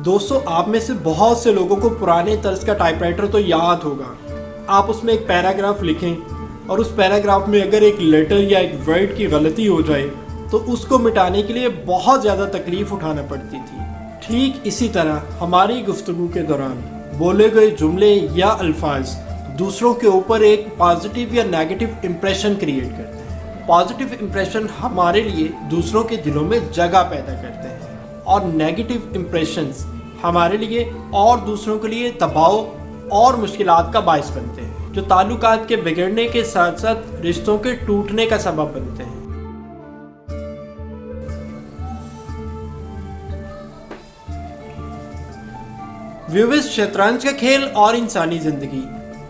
दोस्तों, आप में से बहुत से लोगों को पुराने तर्ज का टाइपराइटर तो याद होगा। आप उसमें एक पैराग्राफ लिखें और उस पैराग्राफ में अगर एक लेटर या एक वर्ड की गलती हो जाए तो उसको मिटाने के लिए बहुत ज़्यादा तकलीफ उठाना पड़ती थी। ठीक इसी तरह हमारी गुफ्तगू के दौरान बोले गए जुमले या अल्फाज दूसरों के ऊपर एक पॉजिटिव या नेगेटिव इम्प्रेशन क्रिएट करते हैं। पॉजिटिव इम्प्रेशन हमारे लिए दूसरों के दिलों में जगह पैदा करते हैं और नेगेटिव इम्प्रेशंस हमारे लिए और दूसरों के लिए दबाव और मुश्किलात का बायस बनते हैं, जो ताल्लुकात के बिगड़ने के साथ साथ रिश्तों के टूटने का सबब बनते हैं। व्यूअर्स, शतरंज का खेल और इंसानी जिंदगी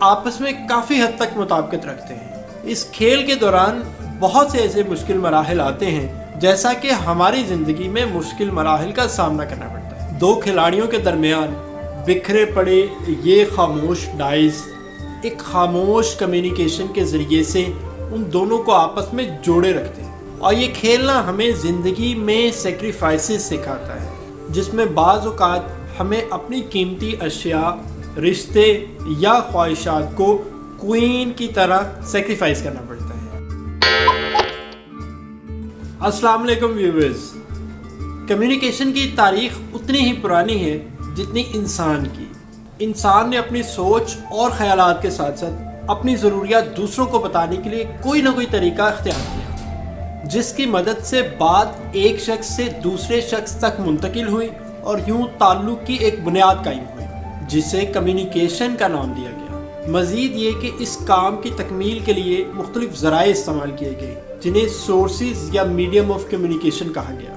आपस में काफ़ी हद तक मुताबिकत रखते हैं। इस खेल के दौरान बहुत से ऐसे मुश्किल मराहिल आते हैं जैसा कि हमारी ज़िंदगी में मुश्किल मराहिल का सामना करना पड़ता है। दो खिलाड़ियों के दरमियान बिखरे पड़े ये खामोश डाइस एक खामोश कम्युनिकेशन के ज़रिए से उन दोनों को आपस में जोड़े रखते हैं। और ये खेलना हमें ज़िंदगी में सेक्रीफाइसेस सिखाता है, जिसमें बाज़ औक़ात हमें अपनी कीमती अशिया, रिश्ते या ख्वाहिशात को क्वीन की तरह सेक्रीफाइस करना पड़ता है। अस्सलाम वालेकुम व्यूअर्स। कम्युनिकेशन की तारीख उतनी ही पुरानी है जितनी इंसान की। इंसान ने अपनी सोच और ख्यालात के साथ साथ अपनी ज़रूरियात दूसरों को बताने के लिए कोई ना कोई तरीका इख्तियार किया, जिसकी मदद से बात एक शख्स से दूसरे शख्स तक मुंतकिल हुई और यूं ताल्लुक़ की एक बुनियाद कायम हुई, जिसे कम्युनिकेशन का नाम दिया गया। मज़ीद ये कि इस काम की तकमील के लिए मुख्तलिफ ज़राए इस्तेमाल किए गए, जिन्हें सोर्सेज या मीडियम ऑफ कम्युनिकेशन कहा गया।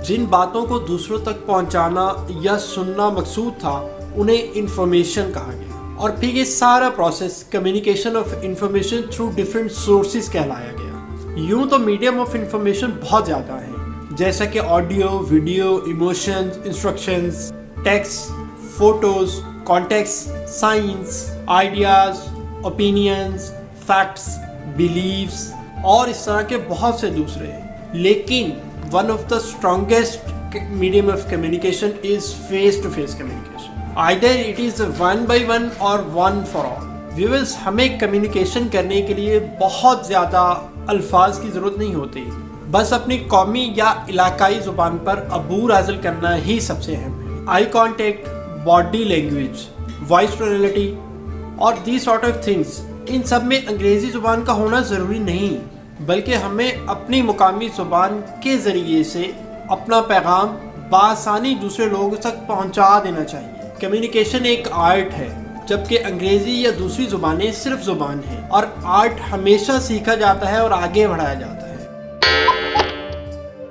जिन बातों को दूसरों तक पहुंचाना या सुनना मकसूद था उन्हें इंफॉर्मेशन कहा गया, और फिर ये सारा process communication of information through different sources कहलाया गया। यूं तो मीडियम ऑफ इंफॉर्मेशन बहुत ज़्यादा है, जैसा कि audio, video, emotions, instructions, text, photos, context, science, ideas, opinions, facts, beliefs और इस तरह के बहुत से दूसरे हैं। लेकिन one of the strongest medium of communication is face to face communication. Either it is one by one or one for all. Viewers, हमें कम्युनिकेशन करने के लिए बहुत ज़्यादा अल्फाज की ज़रूरत नहीं होती, बस अपनी कौमी या इलाकाई ज़ुबान पर अबूर हासिल करना ही सबसे अहम है। Eye contact, body language, voice tonality और दी सॉर्ट ऑफ थिंग्स, इन सब में अंग्रेज़ी ज़ुबान का होना ज़रूरी नहीं, बल्कि हमें अपनी मुकामी ज़ुबान के ज़रिए से अपना पैगाम बआसानी दूसरे लोगों तक पहुंचा देना चाहिए। कम्युनिकेशन एक आर्ट है, जबकि अंग्रेज़ी या दूसरी ज़ुबानें सिर्फ ज़ुबान हैं, और आर्ट हमेशा सीखा जाता है और आगे बढ़ाया जाता है।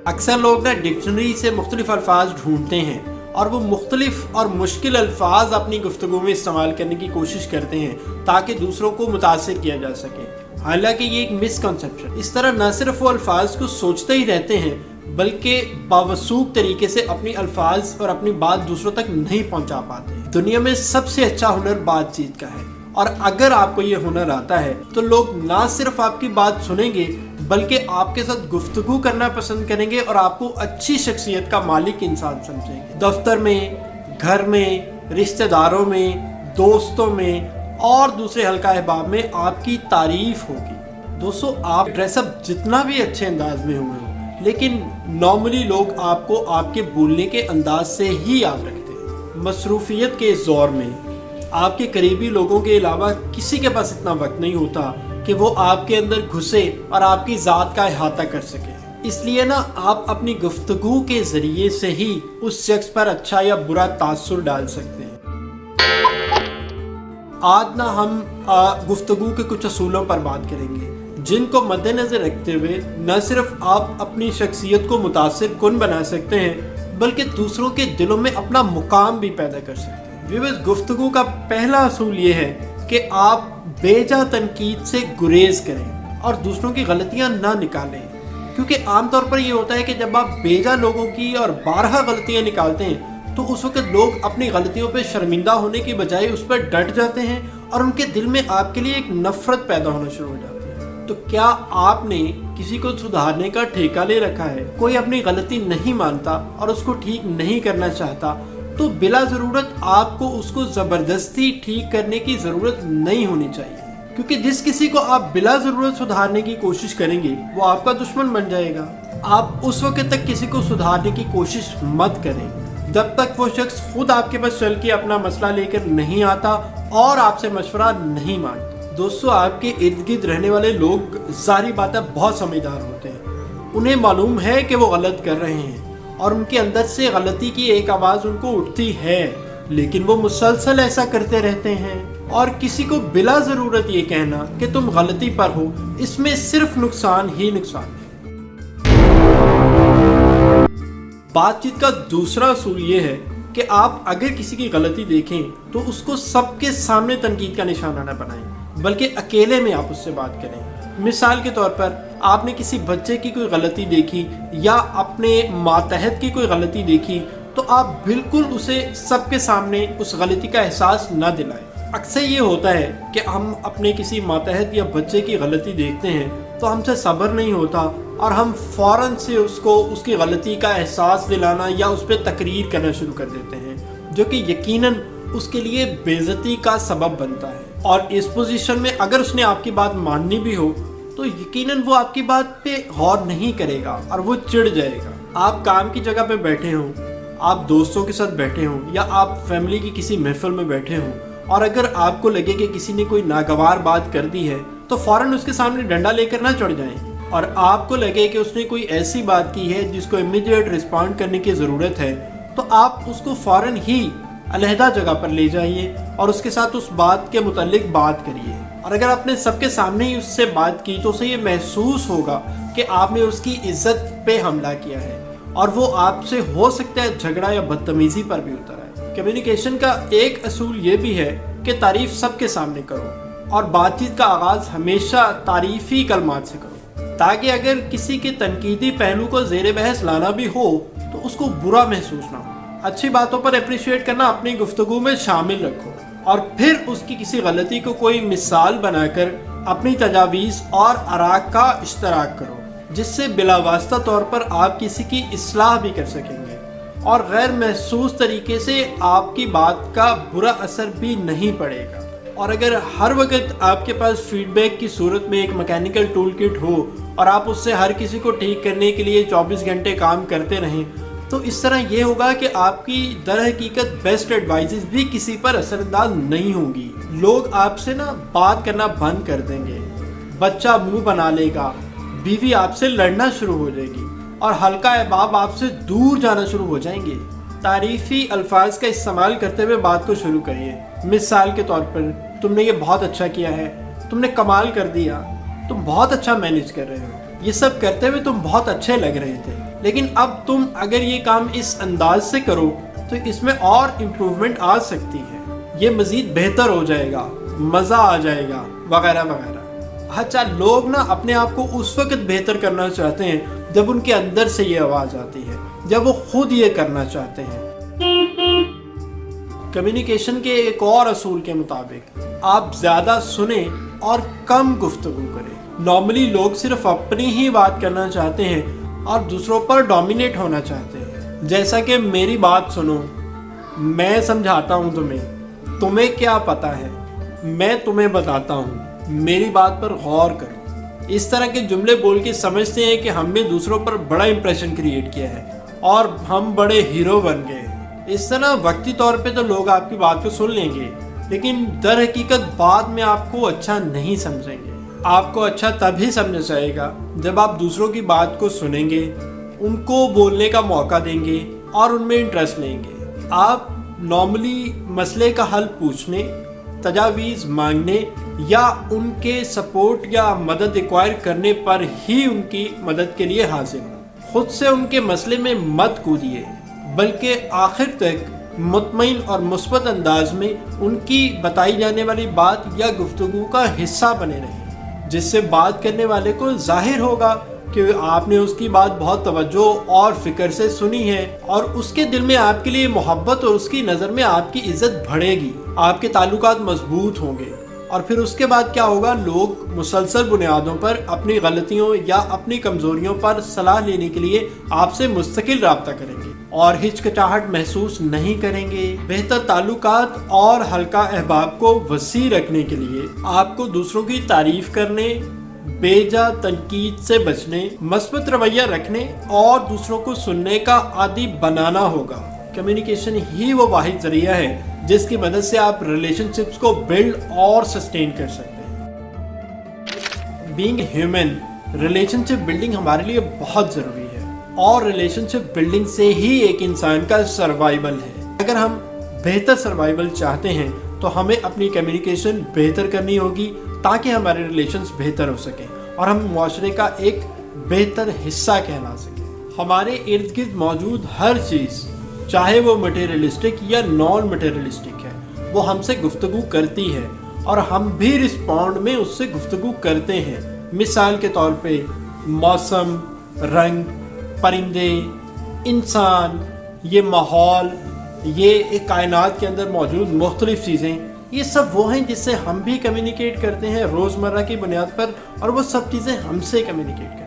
अक्सर लोग ना डिक्शनरी से मुख्तलिफ अल्फाज ढूंढते हैं और वो मुख्तलिफ और मुश्किल अल्फाज अपनी गुफ्तगू में इस्तेमाल करने की कोशिश करते हैं ताकि दूसरों को मुतासिर किया जा सके। हालांकि ये एक मिसकंसेप्शन। इस तरह न सिर्फ वो अल्फाज को सोचते ही रहते हैं, बल्कि बावसूख तरीके से अपनी अल्फाज और अपनी बात दूसरों तक नहीं पहुंचा पाते। दुनिया में सबसे अच्छा हुनर बातचीत का है, और अगर आपको ये हुनर आता है तो लोग ना सिर्फ आपकी बात सुनेंगे बल्कि आपके साथ गुफ्तगू करना पसंद करेंगे और आपको अच्छी शख्सियत का मालिक इंसान समझेंगे। दफ्तर में, घर में, रिश्तेदारों में, दोस्तों में और दूसरे हल्का अहबाब में आपकी तारीफ होगी। दोस्तों, आप ड्रेसअप जितना भी अच्छे अंदाज में हुए हो, लेकिन नॉर्मली लोग आपको आपके बोलने के अंदाज से ही याद रखते हैं। मसरूफियत के इस दौर में आपके करीबी लोगों के अलावा किसी के पास इतना वक्त नहीं होता कि वो आपके अंदर घुसे और आपकी ज़ात का अहाता कर सके। इसलिए ना आप अपनी गुफ्तगू के ज़रिए से ही उस शख्स पर अच्छा या बुरा तासुर डाल सकते हैं। आज ना हम गुफ्तगू के कुछ असूलों पर बात करेंगे, जिनको मद्देनज़र रखते हुए न सिर्फ आप अपनी शख्सियत को मुतासिर कुन बना सकते हैं, बल्कि दूसरों के दिलों में अपना मुकाम भी पैदा कर सकते हैं। व्यूअर्स, गुफ्तगू का पहला असूल ये है कि आप बेजा तनकीद से गुरेज करें और दूसरों की गलतियां ना निकालें, क्योंकि आमतौर पर ये होता है कि जब आप बेजा लोगों की और बारहा गलतियां निकालते हैं तो उस वक्त लोग अपनी गलतियों पर शर्मिंदा होने की बजाय उस पर डट जाते हैं और उनके दिल में आपके लिए एक नफरत पैदा होना शुरू हो जाती है। तो क्या आपने किसी को सुधारने का ठेका ले रखा है? कोई अपनी गलती नहीं मानता और उसको ठीक नहीं करना चाहता تو بلا ضرورت آپ کو اس کو زبردستی ٹھیک کرنے کی ضرورت نہیں ہونی چاہیے، کیونکہ جس کسی کو آپ بلا ضرورت سدھارنے کی کوشش کریں گے وہ آپ کا دشمن بن جائے گا۔ آپ اس وقت تک کسی کو سدھارنے کی کوشش مت کریں جب تک وہ شخص خود آپ کے پاس چل کے اپنا مسئلہ لے کر نہیں آتا اور آپ سے مشورہ نہیں مانگتا۔ دوستو، آپ کے ارد گرد رہنے والے لوگ ظاہری بات ہے بہت سمجھدار ہوتے ہیں، انہیں معلوم ہے کہ وہ غلط کر رہے ہیں اور ان کے اندر سے غلطی کی ایک آواز ان کو اٹھتی ہے، لیکن وہ مسلسل ایسا کرتے رہتے ہیں، اور کسی کو بلا ضرورت یہ کہنا کہ تم غلطی پر ہو، اس میں صرف نقصان ہی نقصان ہے۔ بات چیت کا دوسرا اصول یہ ہے کہ آپ اگر کسی کی غلطی دیکھیں تو اس کو سب کے سامنے تنقید کا نشانہ نہ بنائیں، بلکہ اکیلے میں آپ اس سے بات کریں۔ مثال کے طور پر آپ نے کسی بچے کی کوئی غلطی دیکھی یا اپنے ماتحت کی کوئی غلطی دیکھی تو آپ بالکل اسے سب کے سامنے اس غلطی کا احساس نہ دلائیں۔ اکثر یہ ہوتا ہے کہ ہم اپنے کسی ماتحت یا بچے کی غلطی دیکھتے ہیں تو ہم سے صبر نہیں ہوتا اور ہم فوراً سے اس کو اس کی غلطی کا احساس دلانا یا اس پہ تقریر کرنا شروع کر دیتے ہیں، جو کہ یقیناً اس کے لیے بے عزتی کا سبب بنتا ہے۔ اور اس پوزیشن میں اگر اس نے آپ کی بات ماننی بھی ہو تو یقیناً وہ آپ کی بات پہ غور نہیں کرے گا اور وہ چڑ جائے گا۔ آپ کام کی جگہ پہ بیٹھے ہوں، آپ دوستوں کے ساتھ بیٹھے ہوں یا آپ فیملی کی کسی محفل میں بیٹھے ہوں، اور اگر آپ کو لگے کہ کسی نے کوئی ناگوار بات کر دی ہے تو فوراً اس کے سامنے ڈنڈا لے کر نہ چڑھ جائیں، اور آپ کو لگے کہ اس نے کوئی ایسی بات کی ہے جس کو امیڈیٹ رسپونڈ کرنے کی ضرورت ہے تو آپ اس کو فوراً ہی علیحدہ جگہ پر لے جائیے اور اس کے ساتھ اس بات کے متعلق بات کریے۔ اور اگر آپ نے سب کے سامنے ہی اس سے بات کی تو اسے یہ محسوس ہوگا کہ آپ نے اس کی عزت پہ حملہ کیا ہے اور وہ آپ سے ہو سکتا ہے جھگڑا یا بدتمیزی پر بھی اتر آئے۔ کمیونیکیشن کا ایک اصول یہ بھی ہے کہ تعریف سب کے سامنے کرو اور بات چیت کا آغاز ہمیشہ تعریفی کلمات سے کرو، تاکہ اگر کسی کے تنقیدی پہلو کو زیر بحث لانا بھی ہو تو اس کو برا محسوس نہ ہو۔ اچھی باتوں پر اپریشیٹ کرنا اپنی گفتگو میں شامل رکھو اور پھر اس کی کسی غلطی کو کوئی مثال بنا کر اپنی تجاویز اور آراء کا اشتراک کرو، جس سے بلا واسطہ طور پر آپ کسی کی اصلاح بھی کر سکیں گے اور غیر محسوس طریقے سے آپ کی بات کا برا اثر بھی نہیں پڑے گا۔ اور اگر ہر وقت آپ کے پاس فیڈ بیک کی صورت میں ایک میکینیکل ٹول کٹ ہو اور آپ اس سے ہر کسی کو ٹھیک کرنے کے لیے 24 گھنٹے کام کرتے رہیں تو اس طرح یہ ہوگا کہ آپ کی در حقیقت بیسٹ ایڈوائزز بھی کسی پر اثر انداز نہیں ہوں گی۔ لوگ آپ سے بات کرنا بند کر دیں گے، بچہ منہ بنا لے گا، بیوی آپ سے لڑنا شروع ہو جائے گی اور حلقہ احباب آپ سے دور جانا شروع ہو جائیں گے۔ تعریفی الفاظ کا استعمال کرتے ہوئے بات کو شروع کریے۔ مثال کے طور پر تم نے یہ بہت اچھا کیا ہے، تم نے کمال کر دیا، تم بہت اچھا مینیج کر رہے ہو، یہ سب کرتے ہوئے تم بہت اچھے لگ رہے تھے، لیکن اب تم اگر یہ کام اس انداز سے کرو تو اس میں اور امپروومنٹ آ سکتی ہے، یہ مزید بہتر ہو جائے گا، مزہ آ جائے گا، وغیرہ وغیرہ۔ اچھا، لوگ اپنے آپ کو اس وقت بہتر کرنا چاہتے ہیں جب ان کے اندر سے یہ آواز آتی ہے، جب وہ خود یہ کرنا چاہتے ہیں۔ کمیونیکیشن کے ایک اور اصول کے مطابق آپ زیادہ سنیں اور کم گفتگو کریں۔ نارملی لوگ صرف اپنی ہی بات کرنا چاہتے ہیں اور دوسروں پر ڈومینیٹ ہونا چاہتے ہیں، جیسا کہ میری بات سنو، میں سمجھاتا ہوں تمہیں کیا پتا ہے، میں تمہیں بتاتا ہوں، میری بات پر غور کرو۔ اس طرح کے جملے بول کے سمجھتے ہیں کہ ہم نے دوسروں پر بڑا امپریشن کریٹ کیا ہے اور ہم بڑے ہیرو بن گئے۔ اس طرح وقتی طور پہ تو لوگ آپ کی بات کو سن لیں گے، لیکن در حقیقت بعد میں آپ کو اچھا نہیں سمجھیں گے۔ آپ کو اچھا تب ہی سمجھا جائے گا جب آپ دوسروں کی بات کو سنیں گے، ان کو بولنے کا موقع دیں گے اور ان میں انٹرسٹ لیں گے۔ آپ نارملی مسئلے کا حل پوچھنے، تجاویز مانگنے یا ان کے سپورٹ یا مدد ایکوائر کرنے پر ہی ان کی مدد کے لیے حاضر ہوں۔ خود سے ان کے مسئلے میں مت کودیے، بلکہ آخر تک مطمئن اور مثبت انداز میں ان کی بتائی جانے والی بات یا گفتگو کا حصہ بنے رہیں، جس سے بات کرنے والے کو ظاہر ہوگا کہ آپ نے اس کی بات بہت توجہ اور فکر سے سنی ہے اور اس کے دل میں آپ کے لیے محبت اور اس کی نظر میں آپ کی عزت بڑھے گی، آپ کے تعلقات مضبوط ہوں گے۔ اور پھر اس کے بعد کیا ہوگا، لوگ مسلسل بنیادوں پر اپنی غلطیوں یا اپنی کمزوریوں پر صلاح لینے کے لیے آپ سے مستقل رابطہ کریں گے और हिचकिचाहट महसूस नहीं करेंगे। बेहतर ताल्लुकात और हल्का अहबाब को वसी रखने के लिए आपको दूसरों की तारीफ करने, बेजा तनकीद से बचने, मस्बत रवैया रखने और दूसरों को सुनने का आदी बनाना होगा। कम्युनिकेशन ही वो वाहिद जरिया है जिसकी मदद से आप रिलेशनशिप्स को बिल्ड और सस्टेन कर सकते हैं। बीइंग ह्यूमन, रिलेशनशिप बिल्डिंग हमारे लिए बहुत ज़रूरी है और रिलेशनशिप बिल्डिंग से ही एक इंसान का सर्वाइवल है। अगर हम बेहतर सर्वाइवल चाहते हैं तो हमें अपनी कम्युनिकेशन बेहतर करनी होगी ताकि हमारे रिलेशंस बेहतर हो सकें और हम मुआशरे का एक बेहतर हिस्सा कहला सकें। हमारे इर्द गिर्द मौजूद हर चीज़, चाहे वो मटेरियलिस्टिक या नॉन मटेरियलिस्टिक है, वो हमसे गुफ्तगू करती है और हम भी रिस्पॉन्ड में उससे गुफ्तगू करते हैं। मिसाल के तौर पे मौसम, रंग, परिंदे, इंसान, ये माहौल, ये एक कायनात के अंदर मौजूद मुख्तलिफ चीज़ें, ये सब वो हैं जिससे हम भी कम्युनिकेट करते हैं रोज़मर्रा की बुनियाद पर और वो सब चीज़ें हमसे कम्युनिकेट करते हैं।